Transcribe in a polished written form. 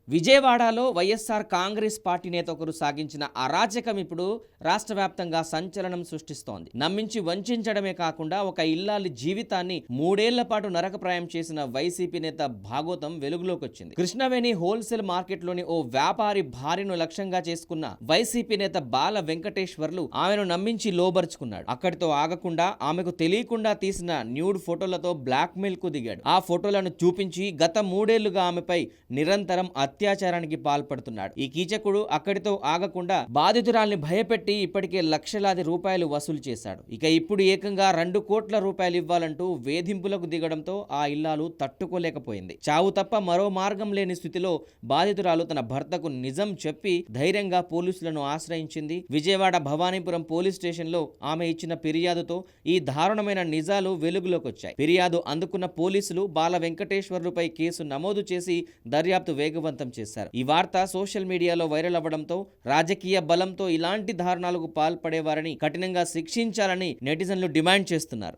విజయవాడలో వైఎస్ఆర్ కాంగ్రెస్ పార్టీ నేత ఒకరు సాగించిన అరాచకం ఇప్పుడు రాష్ట్ర వ్యాప్తంగా సంచలనం సృష్టిస్తోంది. నమ్మించి వంచడమే కాకుండా ఒక ఇల్లాలి జీవితాన్ని 3 ఏళ్ల పాటు నరకప్రాయం చేసిన వైసీపీ నేత భాగోతం వెలుగులోకి వచ్చింది. కృష్ణవేణి హోల్సేల్ మార్కెట్లోని ఓ వ్యాపారి భార్యను లక్ష్యంగా చేసుకున్న వైసీపీ నేత బాల వెంకటేశ్వర్లు ఆమెను నమ్మించి లోబరుచుకున్నాడు. అక్కడితో ఆగకుండా ఆమెకు తెలియకుండా తీసిన న్యూడ్ ఫోటోలతో బ్లాక్ మెయిల్ కు దిగాడు. ఆ ఫోటోలను చూపించి గత 3 ఏళ్లుగా ఆమెపై నిరంతరం అత్యాచారానికి పాల్పడుతున్నాడు. ఈ కీచకుడు అక్కడితో ఆగకుండా బాధితురాల్ని భయపెట్టి ఇప్పటికే లక్షలాది రూపాయలు వసూలు చేశాడు. ఇక ఇప్పుడు ఏకంగా 2 కోట్ల రూపాయలు ఇవ్వాలంటూ వేధింపులకు దిగడంతో ఆ ఇల్లాలు తట్టుకోలేకపోయింది. చావు తప్ప మరో మార్గం లేని స్థితిలో బాధితురాలు తన భర్తకు నిజం చెప్పి ధైర్యంగా పోలీసులను ఆశ్రయించింది. విజయవాడ భవానీపురం పోలీస్ స్టేషన్లో ఆమె ఇచ్చిన ఫిర్యాదుతో ఈ దారుణమైన నిజాలు వెలుగులోకి వచ్చాయి. ఫిర్యాదు అందుకున్న పోలీసులు బాల వెంకటేశ్వర్లపై కేసు నమోదు చేసి దర్యాప్తు వేగవంతం చేశారు. ఈ వార్త సోషల్ మీడియాలో వైరల్ అవ్వడంతో రాజకీయ బలంతో ఇలాంటి దారుణాలకు పాల్పడేవారిని కఠినంగా శిక్షించాలని నెటిజన్లు డిమాండ్ చేస్తున్నారు.